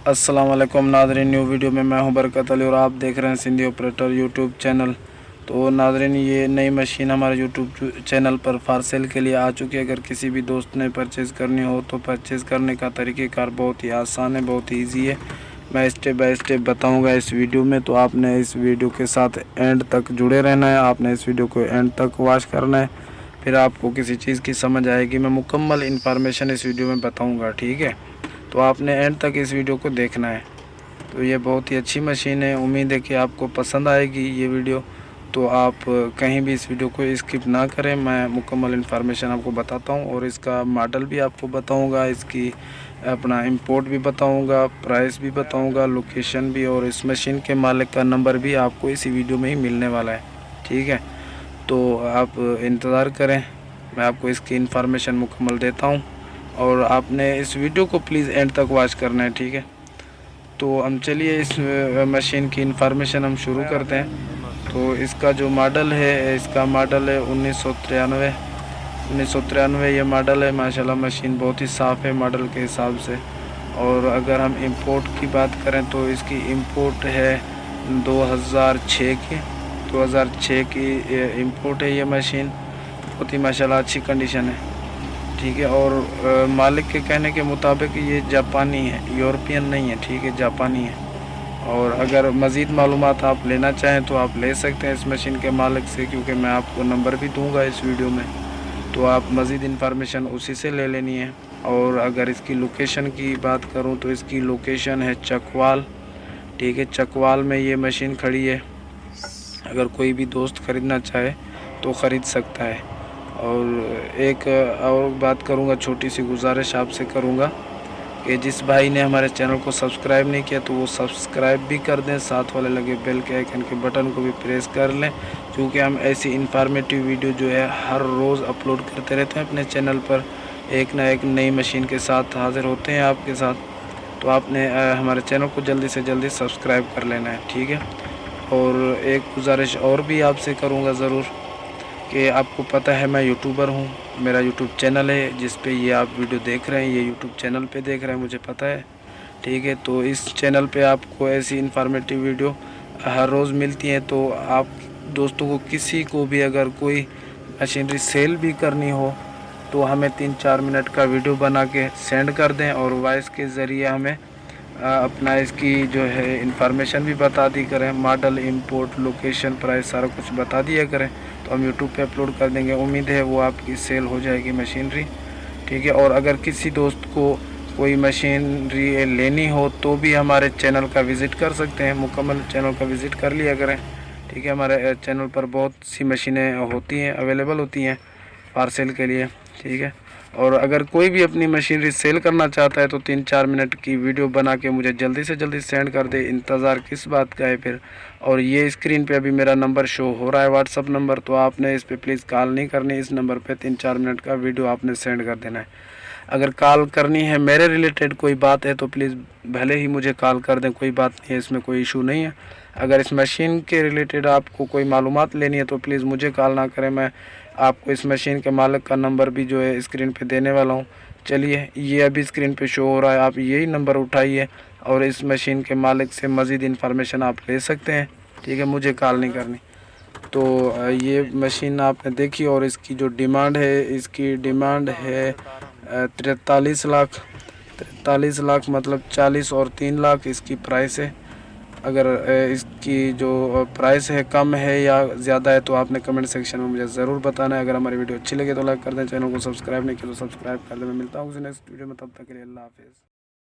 अस्सलाम वालेकुम नाज़रीन, न्यू वीडियो में मैं हूं बरकत अली और आप देख रहे हैं सिंधी ऑपरेटर यूट्यूब चैनल। तो नाज़रीन, ये नई मशीन हमारे यूट्यूब चैनल पर फॉर सेल के लिए आ चुकी है। अगर किसी भी दोस्त ने परचेज़ करनी हो तो परचेज़ करने का तरीक़ेकार बहुत ही आसान है, बहुत ही ईजी है। मैं स्टेप बाय स्टेप बताऊंगा इस वीडियो में, तो आपने इस वीडियो के साथ एंड तक जुड़े रहना है। आपने इस वीडियो को एंड तक वॉच करना है, फिर आपको किसी चीज़ की समझ आएगी। मैं मुकम्मल इन्फॉर्मेशन इस वीडियो में बताऊँगा, ठीक है। तो आपने एंड तक इस वीडियो को देखना है। तो ये बहुत ही अच्छी मशीन है, उम्मीद है कि आपको पसंद आएगी ये वीडियो। तो आप कहीं भी इस वीडियो को स्किप ना करें, मैं मुकम्मल इन्फॉर्मेशन आपको बताता हूँ और इसका मॉडल भी आपको बताऊँगा, इसकी अपना इंपोर्ट भी बताऊँगा, प्राइस भी बताऊँगा, लोकेशन भी, और इस मशीन के मालिक का नंबर भी आपको इसी वीडियो में ही मिलने वाला है, ठीक है। तो आप इंतज़ार करें, मैं आपको इसकी इन्फॉर्मेशन मुकम्मल देता हूँ और आपने इस वीडियो को प्लीज़ एंड तक वॉच करना है, ठीक है। तो हम चलिए इस मशीन की इन्फॉर्मेशन हम शुरू करते हैं। तो इसका जो मॉडल है, इसका मॉडल है 1993 ये मॉडल है। माशाल्लाह मशीन बहुत ही साफ़ है मॉडल के हिसाब से। और अगर हम इंपोर्ट की बात करें तो इसकी इंपोर्ट है 2006 की इंपोर्ट है ये मशीन। बहुत ही माशाल्लाह अच्छी कंडीशन है, ठीक है। और मालिक के कहने के मुताबिक ये जापानी है, यूरोपियन नहीं है, ठीक है, जापानी है। और अगर मज़ीद मालूमात आप लेना चाहें तो आप ले सकते हैं इस मशीन के मालिक से, क्योंकि मैं आपको नंबर भी दूंगा इस वीडियो में, तो आप मज़ीद इन्फॉर्मेशन उसी से ले लेनी है। और अगर इसकी लोकेशन की बात करूं तो इसकी लोकेशन है चकवाल, ठीक है। चकवाल में ये मशीन खड़ी है। अगर कोई भी दोस्त ख़रीदना चाहे तो ख़रीद सकता है। और एक और बात करूंगा, छोटी सी गुजारिश आपसे करूंगा कि जिस भाई ने हमारे चैनल को सब्सक्राइब नहीं किया तो वो सब्सक्राइब भी कर दें, साथ वाले लगे बेल के आइकन के बटन को भी प्रेस कर लें, क्योंकि हम ऐसी इन्फॉर्मेटिव वीडियो जो है हर रोज़ अपलोड करते रहते हैं अपने चैनल पर। एक ना एक नई मशीन के साथ हाज़िर होते हैं आपके साथ। तो आपने हमारे चैनल को जल्दी से जल्दी सब्सक्राइब कर लेना है, ठीक है। और एक गुजारिश और भी आपसे करूँगा ज़रूर कि आपको पता है मैं यूट्यूबर हूँ, मेरा यूट्यूब चैनल है जिस पे ये आप वीडियो देख रहे हैं, ये यूट्यूब चैनल पे देख रहे हैं, मुझे पता है, ठीक है। तो इस चैनल पे आपको ऐसी इन्फॉर्मेटिव वीडियो हर रोज़ मिलती हैं। तो आप दोस्तों को किसी को भी अगर कोई मशीनरी सेल भी करनी हो तो हमें 3-4 मिनट का वीडियो बना के सेंड कर दें और वॉइस के ज़रिए हमें अपना इसकी जो है इन्फॉर्मेशन भी बता दी करें, मॉडल, इंपोर्ट, लोकेशन, प्राइस सारा कुछ बता दिया करें, तो हम यूट्यूब पे अपलोड कर देंगे। उम्मीद है वो आपकी सेल हो जाएगी मशीनरी, ठीक है। और अगर किसी दोस्त को कोई मशीनरी लेनी हो तो भी हमारे चैनल का विज़िट कर सकते हैं, मुकम्मल चैनल का विज़िट कर लिया करें, ठीक है। हमारे चैनल पर बहुत सी मशीनें होती हैं, अवेलेबल होती हैं फॉर सेल के लिए, ठीक है। और अगर कोई भी अपनी मशीनरी सेल करना चाहता है तो 3-4 मिनट की वीडियो बना के मुझे जल्दी से जल्दी सेंड कर दे। इंतज़ार किस बात का है फिर। और ये स्क्रीन पे अभी मेरा नंबर शो हो रहा है, व्हाट्सअप नंबर, तो आपने इस पे प्लीज़ कॉल नहीं करनी, इस नंबर पे 3-4 मिनट का वीडियो आपने सेंड कर देना है। अगर कॉल करनी है मेरे रिलेटेड कोई बात है तो प्लीज़ भले ही मुझे कॉल कर दें, कोई बात नहीं है, इसमें कोई इशू नहीं है। अगर इस मशीन के रिलेटेड आपको कोई मालूमात लेनी है तो प्लीज़ मुझे कॉल ना करें, मैं आपको इस मशीन के मालिक का नंबर भी जो है स्क्रीन पे देने वाला हूँ। चलिए, ये अभी स्क्रीन पे शो हो रहा है, आप यही नंबर उठाइए और इस मशीन के मालिक से मज़ीद इन्फॉर्मेशन आप ले सकते हैं, ठीक है, मुझे कॉल नहीं करनी। तो ये मशीन आपने देखी और इसकी जो डिमांड है, इसकी डिमांड है 43 लाख। 43 लाख मतलब 40 और 3 लाख इसकी प्राइस है। अगर इसकी जो प्राइस है कम है या ज़्यादा है तो आपने कमेंट सेक्शन में मुझे ज़रूर बताना है। अगर हमारी वीडियो अच्छी लगे तो लाइक कर दें, चैनल को सब्सक्राइब नहीं किया तो सब्सक्राइब कर दें। मैं मिलता हूँ किसी नेक्स्ट वीडियो में, तब तक के लिए अल्लाह हाफ़िज़।